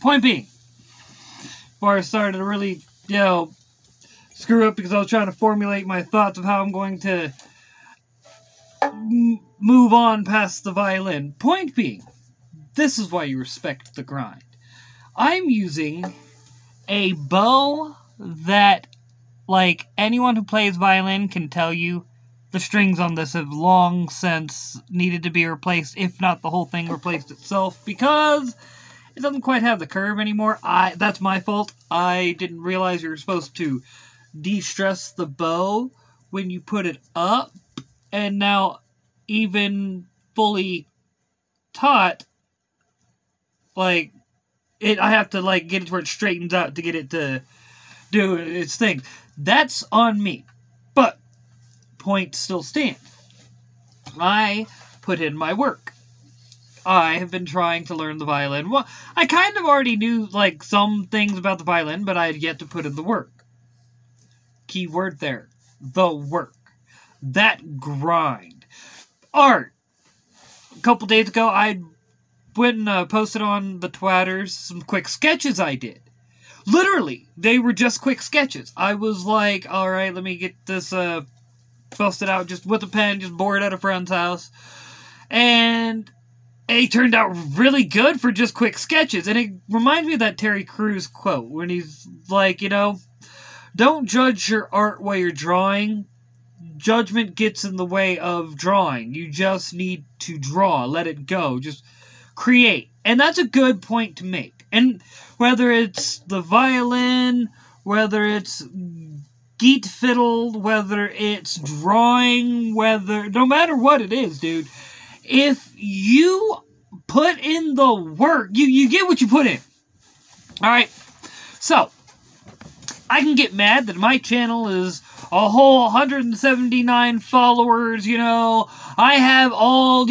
Point being, before I started to really, screw up because I was trying to formulate my thoughts of how I'm going to move on past the violin. Point being, this is why you respect the grind. I'm using a bow that, like, anyone who plays violin can tell you the strings on this have long since needed to be replaced, if not the whole thing replaced itself, because it doesn't quite have the curve anymore. That's my fault. I didn't realize you were supposed to de-stress the bow when you put it up, and now even fully taut, like, I have to, like, get it where it straightens out to get it to do its thing. That's on me. But, point still stands. I put in my work. I have been trying to learn the violin. Well, I kind of already knew, like, some things about the violin, but I had yet to put in the work. Key word there. The work. That grind. Art. A couple days ago, I went and posted on the Twatters some quick sketches I did. Literally, they were just quick sketches. I was like, alright, let me get this busted out just with a pen, just bored at a friend's house. And it turned out really good for just quick sketches. And it reminds me of that Terry Crews quote when he's like, don't judge your art while you're drawing. Judgment gets in the way of drawing. You just need to draw. Let it go. Just create. And that's a good point to make. And whether it's the violin, whether it's geet fiddle, whether it's drawing, no matter what it is, dude, if you put in the work, you get what you put in. Alright? So, I can get mad that my channel is a whole 179 followers, I have all,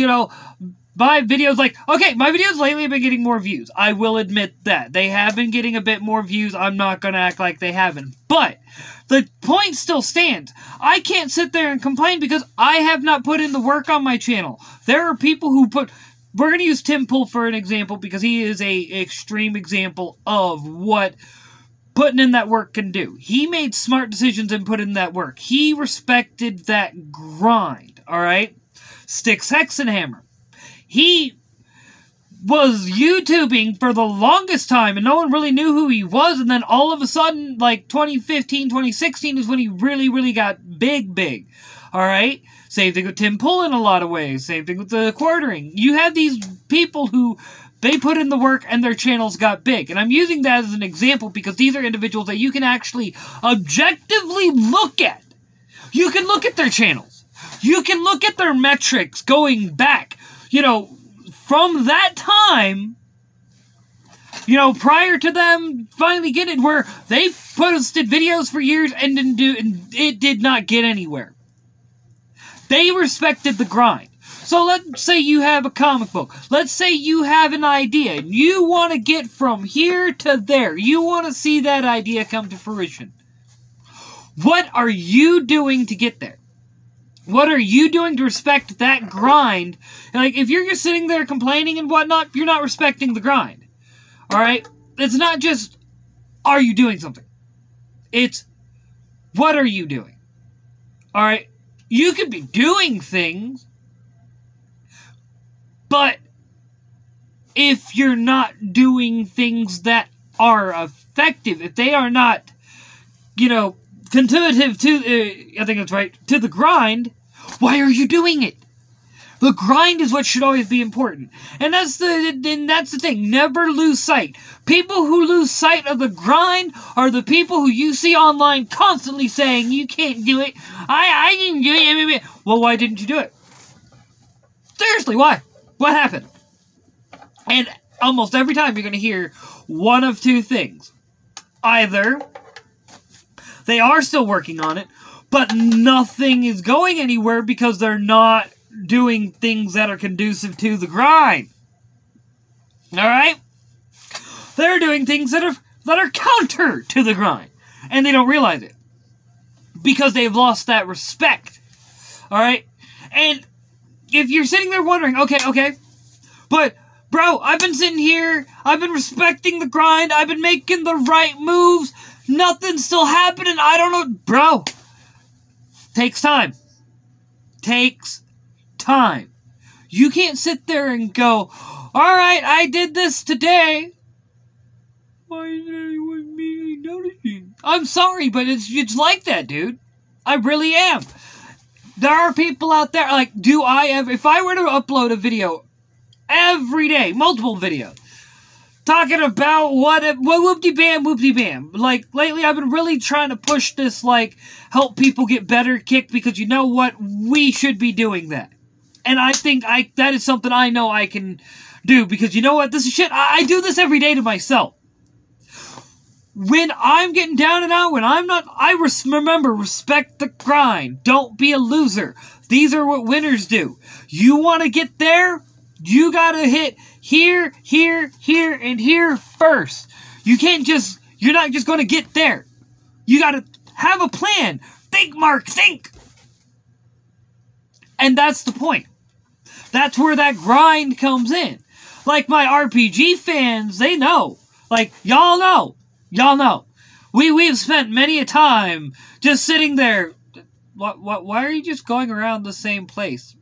my videos, like, okay, my videos lately have been getting more views. I will admit that. They have been getting a bit more views. I'm not going to act like they haven't. But the point still stands. I can't sit there and complain because I have not put in the work on my channel. There are people who we're going to use Tim Pool for an example because he is a extreme example of what putting in that work can do. He made smart decisions and put in that work. He respected that grind, alright? Styx Hexenhammer. He was YouTubing for the longest time, and no one really knew who he was, and then all of a sudden, like, 2015, 2016 is when he really, really got big. Alright? Same thing with Tim Pool in a lot of ways. Same thing with the Quartering. You have these people who, they put in the work and their channels got big. And I'm using that as an example because these are individuals that you can actually objectively look at. You can look at their channels. You can look at their metrics going back. From that time, prior to them finally getting where they posted videos for years and it did not get anywhere. They respected the grind. So let's say you have a comic book. Let's say you have an idea and you want to get from here to there. You want to see that idea come to fruition. What are you doing to get there? What are you doing to respect that grind? Like, if you're just sitting there complaining and whatnot, you're not respecting the grind. Alright? It's not just, are you doing something? It's, what are you doing? Alright? You could be doing things, but if you're not doing things that are effective, if they are not, contributive to, I think that's right, to the grind, why are you doing it? The grind is what should always be important. And that's the thing. Never lose sight. People who lose sight of the grind are the people who you see online constantly saying, you can't do it. I didn't do it. Well, why didn't you do it? Seriously, why? What happened? And almost every time you're going to hear one of two things. Either they are still working on it, but nothing is going anywhere because they're not doing things that are conducive to the grind. Alright? They're doing things that are counter to the grind. And they don't realize it. Because they've lost that respect. Alright? And if you're sitting there wondering, okay, but Bro, I've been sitting here, I've been respecting the grind, I've been making the right moves, nothing's still happening, I don't know. Bro, takes time. Takes time. You can't sit there and go, alright, I did this today. Why is anyone me noticing? I'm sorry, but it's like that, dude. I really am. There are people out there, like, if I were to upload a video every day, multiple videos, talking about what whoopty-bam, like, lately I've been really trying to push this, like, help people get better kick, because you know what? We should be doing that. And I think that is something I know I can do, because you know what? This is shit. I do this every day to myself. When I'm getting down and out, when I'm not, remember, respect the grind. Don't be a loser. These are what winners do. You want to get there? You got to hit here, here, here, and here first. You can't just, you're not just going to get there. You got to have a plan. Think, Mark, think. And that's the point. That's where that grind comes in. Like my RPG fans, they know. Like, y'all know. Y'all know. We've spent many a time just sitting there. Why are you just going around the same place?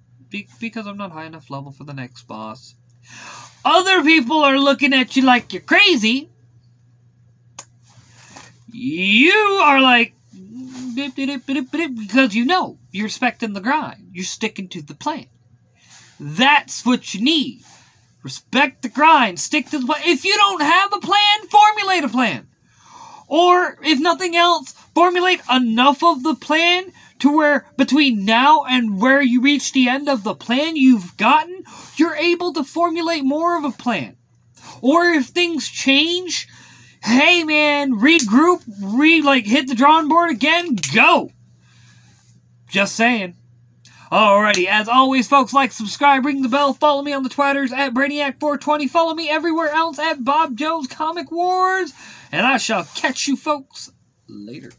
Because I'm not high enough level for the next boss. Other people are looking at you like you're crazy. You are like, because you know you're respecting the grind. You're sticking to the plan. That's what you need. Respect the grind. Stick to the plan. If you don't have a plan, formulate a plan. Or, if nothing else, formulate enough of the plan to where between now and where you reach the end of the plan you've gotten, you're able to formulate more of a plan. Or if things change, hey man, regroup, hit the drawing board again, go. Just saying. Alrighty, as always, folks, like, subscribe, ring the bell, follow me on the Twitters at Brainiac420, follow me everywhere else at Bob Jones Comic Wars, and I shall catch you folks later.